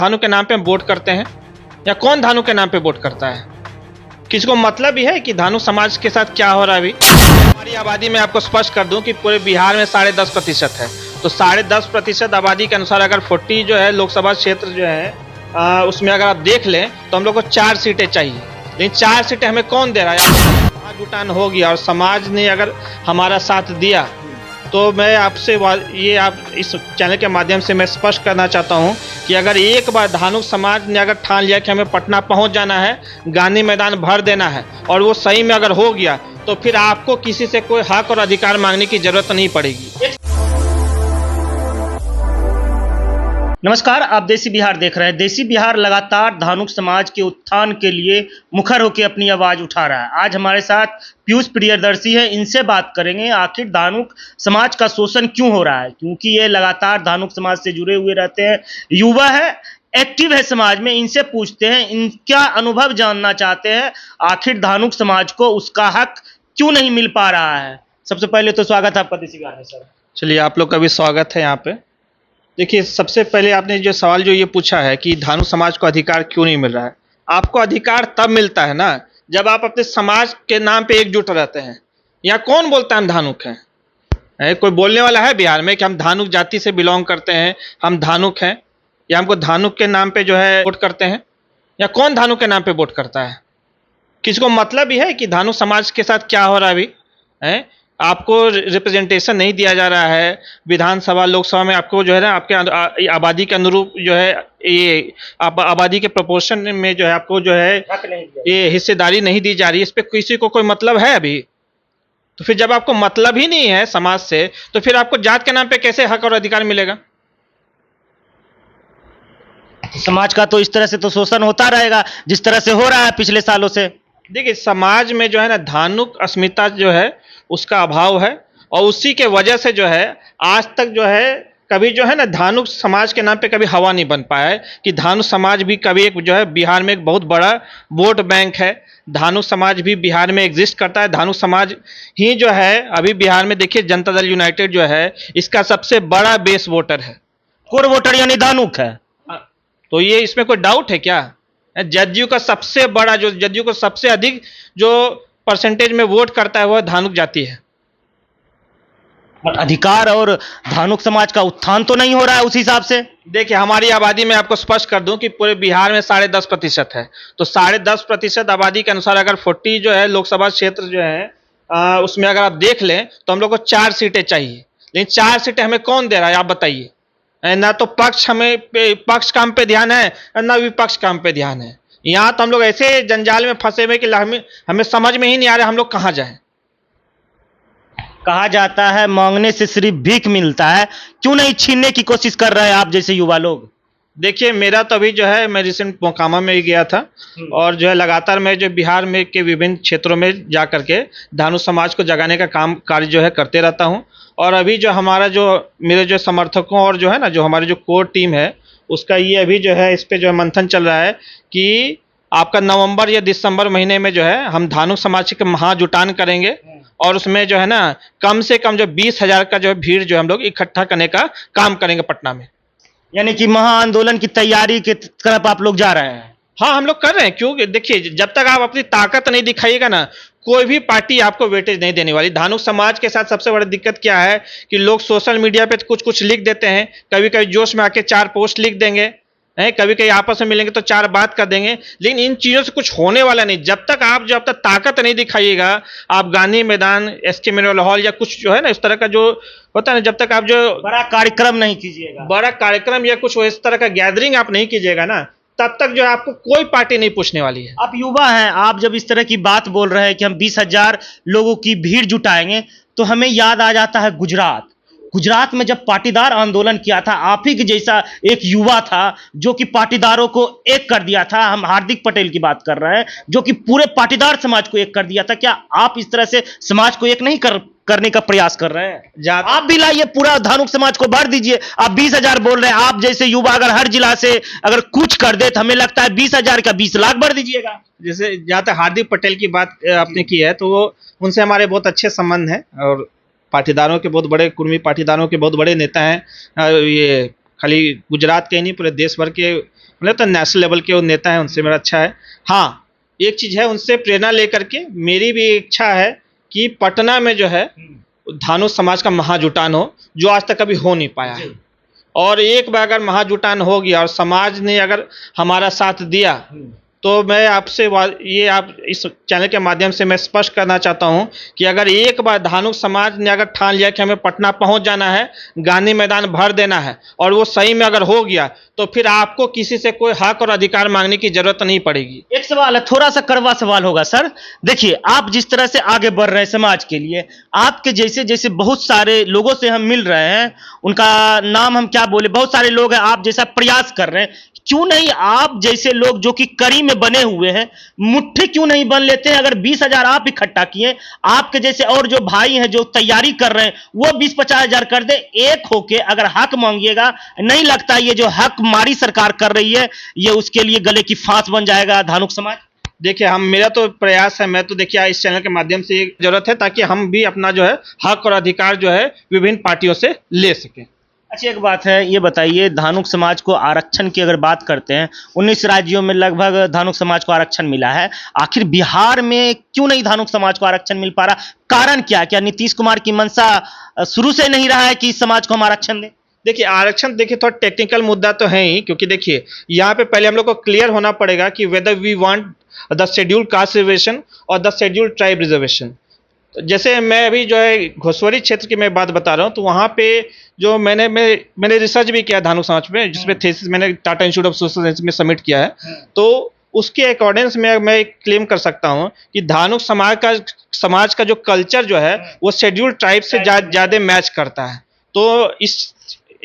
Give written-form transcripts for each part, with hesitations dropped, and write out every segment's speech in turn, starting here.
धानु के नाम पे वोट करते हैं या कौन धानु के नाम पे वोट करता है? किसी को मतलब ही है कि धानु समाज के साथ क्या हो रहा है? अभी हमारी आबादी में आपको स्पष्ट कर दूं कि पूरे बिहार में 10.5% है। तो 10.5% आबादी के अनुसार अगर 40 जो है लोकसभा क्षेत्र जो है उसमें अगर आप देख लें तो हम लोग को 4 सीटें चाहिए, लेकिन 4 सीटें हमें कौन दे रहा है? जुटान हो गया और समाज ने अगर हमारा साथ दिया तो मैं आपसे ये आप इस चैनल के माध्यम से मैं स्पष्ट करना चाहता हूं कि अगर एक बार धानुक समाज ने अगर ठान लिया कि हमें पटना पहुंच जाना है, गांधी मैदान भर देना है और वो सही में अगर हो गया तो फिर आपको किसी से कोई हक और अधिकार मांगने की जरूरत नहीं पड़ेगी। नमस्कार, आप देसी बिहार देख रहे हैं। देसी बिहार लगातार धानुक समाज के उत्थान के लिए मुखर होकर अपनी आवाज उठा रहा है। आज हमारे साथ पीयूष प्रियदर्शी है, इनसे बात करेंगे आखिर धानुक समाज का शोषण क्यों हो रहा है, क्योंकि ये लगातार धानुक समाज से जुड़े हुए रहते हैं, युवा है, एक्टिव है समाज में। इनसे पूछते हैं, इनका अनुभव जानना चाहते हैं, आखिर धानुक समाज को उसका हक क्यों नहीं मिल पा रहा है। सबसे पहले तो स्वागत है आपका देसी बिहार में सर। चलिए, आप लोग का भी स्वागत है यहाँ पे। देखिए, सबसे पहले आपने जो सवाल जो ये पूछा है कि धानु समाज को अधिकार क्यों नहीं मिल रहा है, आपको अधिकार तब मिलता है ना जब आप अपने समाज के नाम पे एकजुट रहते हैं। यहाँ कौन बोलता है हम धानुक हैं? कोई बोलने वाला है बिहार में कि हम धानुक जाति से बिलोंग करते हैं, हम धानुक हैं, या हमको धानुक के नाम पे जो है वोट करते हैं? या कौन धानुक के नाम पे वोट करता है? किसी को मतलब ही है कि धानु समाज के साथ क्या हो रहा है? अभी आपको रिप्रेजेंटेशन नहीं दिया जा रहा है विधानसभा लोकसभा में, आपको जो है ना आपके आबादी के अनुरूप जो है ये आबादी के प्रोपोर्शन में जो है आपको जो है ये हिस्सेदारी नहीं दी जा रही है। इस पे किसी को कोई मतलब है अभी? तो फिर जब आपको मतलब ही नहीं है समाज से तो फिर आपको जात के नाम पे कैसे हक और अधिकार मिलेगा? समाज का तो इस तरह से तो शोषण होता रहेगा जिस तरह से हो रहा है पिछले सालों से। देखिए, समाज में जो है ना धानुक अस्मिता जो है उसका अभाव है और उसी के वजह से जो है आज तक जो है कभी जो है ना धानुक समाज के नाम पे कभी हवा नहीं बन पाया है कि धानु समाज भी कभी एक जो है बिहार में एक बहुत बड़ा वोट बैंक है। धानुक समाज भी बिहार में एग्जिस्ट करता है। धानुक समाज ही जो है अभी बिहार में देखिए जनता दल यूनाइटेड जो है इसका सबसे बड़ा बेस वोटर है, कोर वोटर यानी धानुक है। तो ये इसमें कोई डाउट है क्या? जदयू का सबसे बड़ा जो जदयू को सबसे अधिक जो परसेंटेज में वोट करता है वह धानुक जाति है। अधिकार और धानुक समाज का उत्थान तो नहीं हो रहा है उस हिसाब से। देखिए, हमारी आबादी में आपको स्पष्ट कर दूं कि पूरे बिहार में 10.5% है। तो 10.5% आबादी के अनुसार अगर 40 जो है लोकसभा क्षेत्र जो है उसमें अगर आप देख लें तो हम लोग को 4 सीटें चाहिए, लेकिन 4 सीटें हमें कौन दे रहा है? आप बताइए। ना तो पक्ष काम पे ध्यान है ना विपक्ष काम पे ध्यान है। यहाँ तो हम लोग ऐसे जंजाल में फंसे हुए कि हमें समझ में ही नहीं आ रहा हम लोग कहाँ जाएं। कहा जाता है मांगने से सिर्फ भीख मिलता है, क्यों नहीं छीनने की कोशिश कर रहे हैं आप जैसे युवा लोग? देखिए, मेरा तो अभी जो है मैं रिसेंट मोकामा में ही गया था और जो है लगातार मैं जो बिहार में के विभिन्न क्षेत्रों में जा करके धानु समाज को जगाने का कार्य जो है करते रहता हूँ। और अभी जो हमारा जो मेरे जो समर्थकों और जो है ना जो हमारी जो कोर टीम है उसका ये अभी जो है इस पे जो है मंथन चल रहा है कि आपका नवंबर या दिसंबर महीने में जो है हम धानु समाज के महाजुटान करेंगे और उसमें जो है ना कम से कम जो 20,000 का जो है भीड़ जो हम लोग इकट्ठा करने का काम करेंगे पटना में। यानी कि महा आंदोलन की तैयारी की तरफ आप लोग जा रहे हैं? हाँ, हम लोग कर रहे हैं। क्योंकि देखिए, जब तक आप अपनी ताकत नहीं दिखाइएगा ना कोई भी पार्टी आपको वेटेज नहीं देने वाली। धानुक समाज के साथ सबसे बड़ी दिक्कत क्या है कि लोग सोशल मीडिया पे कुछ कुछ लिख देते हैं, कभी कभी जोश में आके 4 पोस्ट लिख देंगे, कभी कभी आपस में मिलेंगे तो 4 बात कर देंगे, लेकिन इन चीज़ों से कुछ होने वाला नहीं। जब तक ताकत नहीं दिखाइएगा, आप गांधी मैदान, एसके मेमोरियल हॉल या कुछ जो है ना इस तरह का जो होता है ना, जब तक आप जो बड़ा कार्यक्रम नहीं कीजिएगा, बड़ा कार्यक्रम या कुछ इस तरह का गैदरिंग आप नहीं कीजिएगा ना, तब तक जो है आपको कोई पार्टी नहीं पूछने वाली है। आप युवा हैं, आप जब इस तरह की बात बोल रहे हैं कि हम 20,000 लोगों की भीड़ जुटाएंगे तो हमें याद आ जाता है गुजरात में जब पाटीदार आंदोलन किया था, आप ही के जैसा एक युवा था जो कि पाटीदारों को एक कर दिया था। हम हार्दिक पटेल की बात कर रहे हैं जो कि पूरे पाटीदार समाज को एक कर दिया था। क्या आप इस तरह से समाज को एक नहीं करने का प्रयास कर रहे हैं? आप भी लाइए, पूरा धानुक समाज को भर दीजिए। आप 20,000 बोल रहे हैं, आप जैसे युवा अगर हर जिला से अगर कुछ कर दे तो हमें लगता है 20,000 का 20 लाख भर दीजिएगा। जैसे जहाँ तक हार्दिक पटेल की बात आपने की है तो उनसे हमारे बहुत अच्छे संबंध हैं और पाटीदारों के बहुत बड़े कुर्मी पाटीदारों के बहुत बड़े नेता हैं। ये खाली गुजरात के नहीं पूरे देश भर के मतलब तो नेशनल लेवल के वो नेता हैं, उनसे मेरा अच्छा है। हाँ, एक चीज़ है, उनसे प्रेरणा लेकर के मेरी भी इच्छा है कि पटना में जो है धानु समाज का महाजुटान हो, जो आज तक कभी हो नहीं पाया है। और एक बार अगर महाजुटान हो गया और समाज ने अगर हमारा साथ दिया, तो मैं आपसे ये आप इस चैनल के माध्यम से मैं स्पष्ट करना चाहता हूं कि अगर एक बार धानुक समाज ने अगर ठान लिया कि हमें पटना पहुंच जाना है, गांधी मैदान भर देना है, और वो सही में अगर हो गया, तो फिर आपको किसी से कोई हक और अधिकार मांगने की जरूरत नहीं पड़ेगी। एक सवाल है, थोड़ा सा कड़वा सवाल होगा सर। देखिए, आप जिस तरह से आगे बढ़ रहे हैं समाज के लिए, आपके जैसे जैसे बहुत सारे लोगों से हम मिल रहे हैं, उनका नाम हम क्या बोले, बहुत सारे लोग हैं आप जैसा प्रयास कर रहे हैं। क्यों नहीं आप जैसे लोग जो कि कड़ी में बने हुए हैं, मुट्ठी क्यों नहीं बन लेते हैं? अगर 20,000 आप इकट्ठा किए, आपके जैसे और जो भाई हैं जो तैयारी कर रहे हैं, वो 20-50,000 कर दे, एक होके अगर हक मांगिएगा, नहीं लगता ये जो हक मारी सरकार कर रही है, ये उसके लिए गले की फांस बन जाएगा धानुक समाज? देखिए, हम मेरा तो प्रयास है, मैं तो देखिए इस चैनल के माध्यम से ये जरूरत है ताकि हम भी अपना जो है हक और अधिकार जो है विभिन्न पार्टियों से ले सकें। अच्छा, एक बात है, ये बताइए, धानुक समाज को आरक्षण की अगर बात करते हैं, 19 राज्यों में लगभग धानुक समाज को आरक्षण मिला है। आखिर बिहार में क्यों नहीं धानुक समाज को आरक्षण मिल पा रहा? कारण क्या नीतीश कुमार की मंशा शुरू से नहीं रहा है कि इस समाज को हम आरक्षण दें? देखिए, आरक्षण देखिए थोड़ा टेक्निकल मुद्दा तो है ही, क्योंकि देखिए यहाँ पे पहले हम लोग को क्लियर होना पड़ेगा कि whether we want the scheduled caste reservation or the scheduled tribe reservation. जैसे मैं अभी जो है घोसवरी क्षेत्र की मैं बात बता रहा हूँ, तो वहाँ पे जो मैंने रिसर्च भी किया धानुक समाज में, जिसमें थीसिस मैंने Tata institute of social science में सबमिट किया है। तो उसके अकॉर्डिंग्स में मैं क्लेम कर सकता हूँ कि धानुक समाज का जो कल्चर जो है वो शेड्यूल्ड ट्राइब से ज़्यादा मैच करता है। तो इस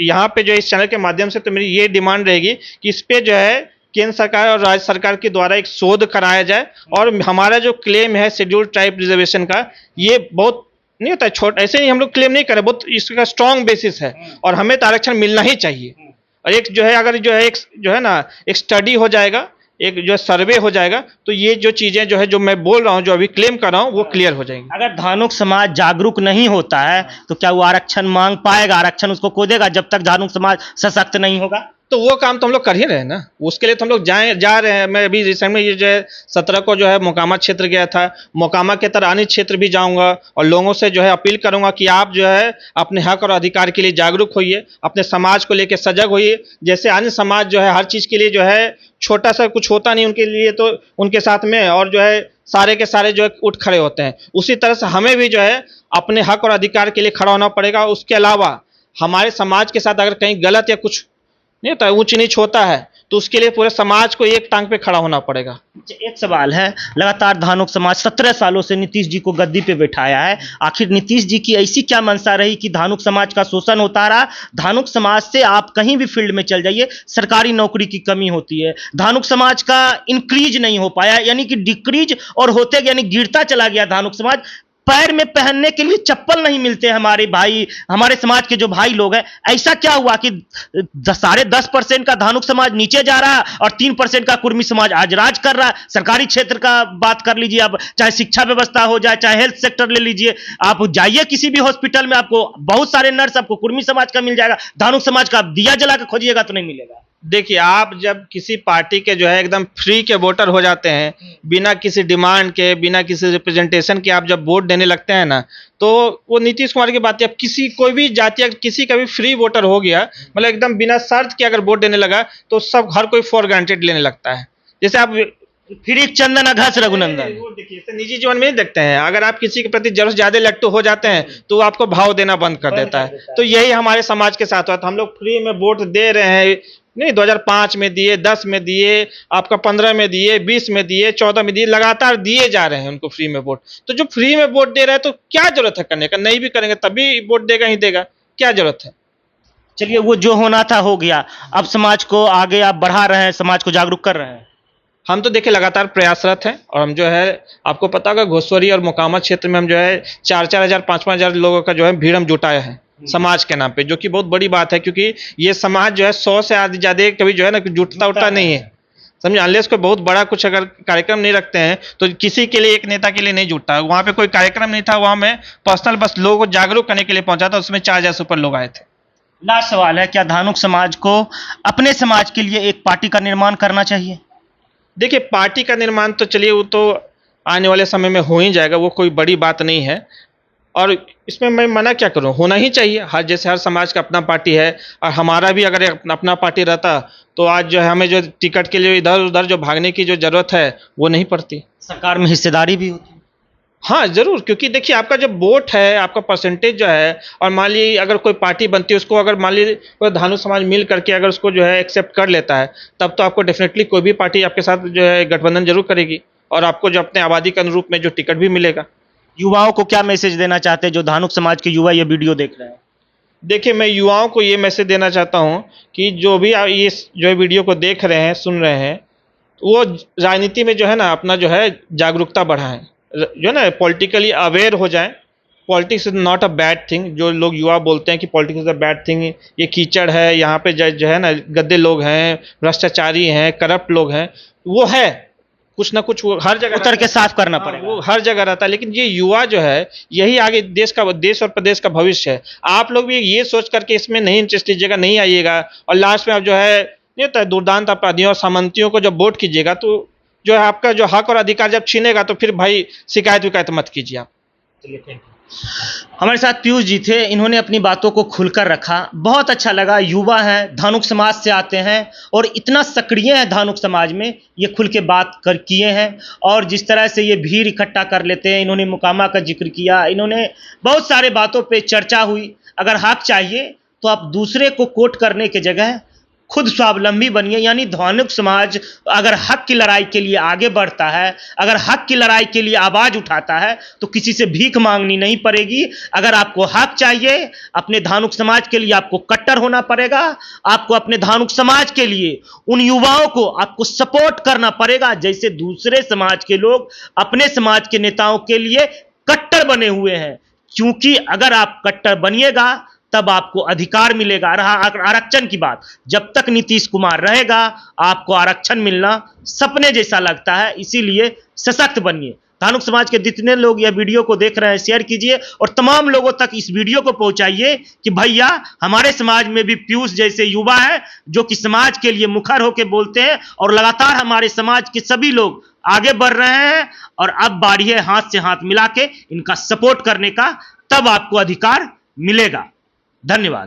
यहाँ पे जो इस चैनल के माध्यम से तो मेरी ये डिमांड रहेगी कि इस पे जो है केंद्र सरकार और राज्य सरकार के द्वारा एक शोध कराया जाए, और हमारा जो क्लेम है शेड्यूल्ड ट्राइब रिजर्वेशन का, ये बहुत नहीं होता है छोटा, ऐसे ही हम लोग क्लेम नहीं करें, बहुत इसका स्ट्रॉन्ग बेसिस है और हमें तो आरक्षण मिलना ही चाहिए। और एक जो है अगर जो है एक जो है ना एक स्टडी हो जाएगा, एक जो सर्वे हो जाएगा, तो ये जो चीज़ें जो है जो मैं बोल रहा हूँ, जो अभी क्लेम कर रहा हूँ, वो क्लियर हो जाएंगी। अगर धानुक समाज जागरूक नहीं होता है तो क्या वो आरक्षण मांग पाएगा? आरक्षण उसको को देगा जब तक धानुक समाज सशक्त नहीं होगा? तो वो काम तो हम लोग कर ही रहे हैं ना, उसके लिए तो हम लोग जा रहे हैं। मैं अभी रिसेंट में ये जो है 17 को जो है मोकामा क्षेत्र गया था, मोकामा के तरह अन्य क्षेत्र भी जाऊंगा और लोगों से जो है अपील करूंगा कि आप जो है अपने हक और अधिकार के लिए जागरूक होइए, अपने समाज को लेकर सजग होइए। जैसे अन्य समाज जो है हर चीज़ के लिए जो है छोटा सा कुछ होता नहीं उनके लिए, तो उनके साथ में और जो है सारे के सारे जो है उठ खड़े होते हैं, उसी तरह से हमें भी जो है अपने हक और अधिकार के लिए खड़ा होना पड़ेगा। उसके अलावा हमारे समाज के साथ अगर कहीं गलत या कुछ नहीं होता है, ऊंच नीच होता है, तो उसके लिए पूरे समाज को एक टांग पे खड़ा होना पड़ेगा। एक सवाल है, लगातार धानुक समाज 17 सालों से नीतीश जी को गद्दी पे बैठाया है। आखिर नीतीश जी की ऐसी क्या मंशा रही कि धानुक समाज का शोषण होता रहा? धानुक समाज से आप कहीं भी फील्ड में चल जाइए, सरकारी नौकरी की कमी होती है। धानुक समाज का इंक्रीज नहीं हो पाया, यानी कि डिक्रीज और होते यानी गिरता चला गया धानुक समाज। पैर में पहनने के लिए चप्पल नहीं मिलते हमारे भाई, हमारे समाज के जो भाई लोग हैं। ऐसा क्या हुआ कि 10.5% का धानुक समाज नीचे जा रहा है और 3% का कुर्मी समाज आज राज कर रहा है? सरकारी क्षेत्र का बात कर लीजिए, अब चाहे शिक्षा व्यवस्था हो जाए, चाहे हेल्थ सेक्टर ले लीजिए, आप जाइए किसी भी हॉस्पिटल में, आपको बहुत सारे नर्स आपको कुर्मी समाज का मिल जाएगा, धानुक समाज का आप दिया जला के खोजिएगा तो नहीं मिलेगा। देखिए, आप जब किसी पार्टी के जो है एकदम फ्री के वोटर हो जाते हैं, बिना किसी डिमांड के, बिना किसी रिप्रेजेंटेशन के आप जब वोट देने लगते हैं ना, तो वो नीतीश कुमार की बात है। अब किसी कोई भी जाति या किसी का भी फ्री वोटर हो गया, मतलब एकदम बिना शर्त के अगर वोट देने लगा, तो सब हर कोई फॉर ग्रांटेड लेने लगता है। जैसे आप फिर चंदन घास रघुनंदन, देखिए इसे निजी जीवन में नहीं देखते हैं। अगर आप किसी के प्रति जरूरत ज्यादा लट्टू हो जाते हैं तो आपको भाव देना बंद कर देता है। तो यही हमारे समाज के साथ हुआ था। हम लोग फ्री में वोट दे रहे हैं, नहीं 2005 में दिए, 10 में दिए, आपका 15 में दिए, 20 में दिए, 14 में दिए, लगातार दिए जा रहे हैं उनको फ्री में वोट। तो जो फ्री में वोट दे रहे हैं तो क्या जरूरत है करने का? नहीं भी करेंगे तभी वोट देगा ही देगा, क्या जरूरत है? चलिए, वो जो होना था हो गया। अब समाज को आगे आप बढ़ा रहे हैं, समाज को जागरूक कर रहे हैं। हम तो देखिए लगातार प्रयासरत हैं, और हम जो है आपको पता होगा घोसवरी और मोकामा क्षेत्र में हम जो है 4-4 हज़ार 5-5 हज़ार लोगों का जो है भीड़ हम जुटाया है समाज के नाम पे, जो कि बहुत बड़ी बात है, क्योंकि ये समाज जो है 100 से आदि ज्यादा कभी जो है ना जुटता उठता नहीं है, समझे। अनलेस कोई बहुत बड़ा कुछ अगर कार्यक्रम नहीं रखते हैं तो किसी के लिए, एक नेता के लिए नहीं जुटता। वहाँ पे कोई कार्यक्रम नहीं था, वहाँ मैं पर्सनल बस लोगों को जागरूक करने के लिए पहुंचा था, उसमें 4,000 से ऊपर लोग आए थे। लास्ट सवाल है, क्या धानुक समाज को अपने समाज के लिए एक पार्टी का निर्माण करना चाहिए? देखिए, पार्टी का निर्माण तो चलिए वो तो आने वाले समय में हो ही जाएगा, वो कोई बड़ी बात नहीं है। और इसमें मैं मना क्या करूं, होना ही चाहिए। हर जैसे हर समाज का अपना पार्टी है, और हमारा भी अगर एक अपना पार्टी रहता तो आज जो है हमें जो टिकट के लिए इधर उधर जो भागने की जो जरूरत है वो नहीं पड़ती। सरकार में हिस्सेदारी भी होती है। हाँ जरूर, क्योंकि देखिए आपका जो वोट है, आपका परसेंटेज जो है, और मान लीजिए अगर कोई पार्टी बनती है, उसको अगर मान लीजिए कोई धानु समाज मिल करके अगर उसको जो है एक्सेप्ट कर लेता है, तब तो आपको डेफिनेटली कोई भी पार्टी आपके साथ जो है गठबंधन जरूर करेगी, और आपको जो अपने आबादी के अनुरूप में जो टिकट भी मिलेगा। युवाओं को क्या मैसेज देना चाहते हैं जो धानुक समाज के युवा ये वीडियो देख रहे हैं? देखिए, मैं युवाओं को ये मैसेज देना चाहता हूँ कि जो भी ये जो वीडियो को देख रहे हैं, सुन रहे हैं, वो राजनीति में जो है ना अपना जो है जागरूकता बढ़ाएं, जो है ना पॉलिटिकली अवेयर हो जाएं। Politics is not a bad thing. जो लोग युवा बोलते हैं कि politics is a bad thing, ये कीचड़ है, यहाँ पे जो है ना गद्दे लोग हैं, भ्रष्टाचारी हैं, करप्ट लोग हैं, वो है, कुछ ना कुछ वो हर जगह उतर के साफ करना हाँ, पड़ेगा। वो हर जगह रहता है। लेकिन ये युवा जो है, यही आगे देश और प्रदेश का भविष्य है। आप लोग भी ये सोच करके इसमें नहीं इंटरेस्ट लीजिएगा, नहीं आइएगा, और लास्ट में आप जो है नहीं होता है दुर्दांत अपराधियों और सामंतियों को जब वोट कीजिएगा, तो जो है आपका जो हक और अधिकार जब छीनेगा, तो फिर भाई शिकायत विकायत मत कीजिए आप। चलिए, थैंक यू। हमारे साथ पीयूष जी थे, इन्होंने अपनी बातों को खुलकर रखा, बहुत अच्छा लगा। युवा हैं, धानुक समाज से आते हैं और इतना सक्रिय है धानुक समाज में, ये खुल के बात कर किए हैं। और जिस तरह से ये भीड़ इकट्ठा कर लेते हैं, इन्होंने मुकामा का जिक्र किया, इन्होंने बहुत सारे बातों पे चर्चा हुई। अगर हक चाहिए तो आप दूसरे को कोट करने के जगह खुद स्वावलंबी बनिए। यानी धानुक समाज अगर हक की लड़ाई के लिए आगे बढ़ता है, अगर हक की लड़ाई के लिए आवाज उठाता है, तो किसी से भीख मांगनी नहीं पड़ेगी। अगर आपको हक चाहिए, अपने धानुक समाज के लिए आपको कट्टर होना पड़ेगा। आपको अपने धानुक समाज के लिए उन युवाओं को आपको सपोर्ट करना पड़ेगा, जैसे दूसरे समाज के लोग अपने समाज के नेताओं के लिए कट्टर बने हुए हैं। क्योंकि अगर आप कट्टर बनिएगा तब आपको अधिकार मिलेगा। रहा आरक्षण की बात, जब तक नीतीश कुमार रहेगा आपको आरक्षण मिलना सपने जैसा लगता है। इसीलिए सशक्त बनिए। धानुक समाज के जितने लोग यह वीडियो को देख रहे हैं, शेयर कीजिए और तमाम लोगों तक इस वीडियो को पहुंचाइए कि भैया हमारे समाज में भी पीयूष जैसे युवा हैं जो कि समाज के लिए मुखर होकर बोलते हैं, और लगातार हमारे समाज के सभी लोग आगे बढ़ रहे हैं। और अब बारी है हाथ से हाथ मिला के इनका सपोर्ट करने का, तब आपको अधिकार मिलेगा। धन्यवाद।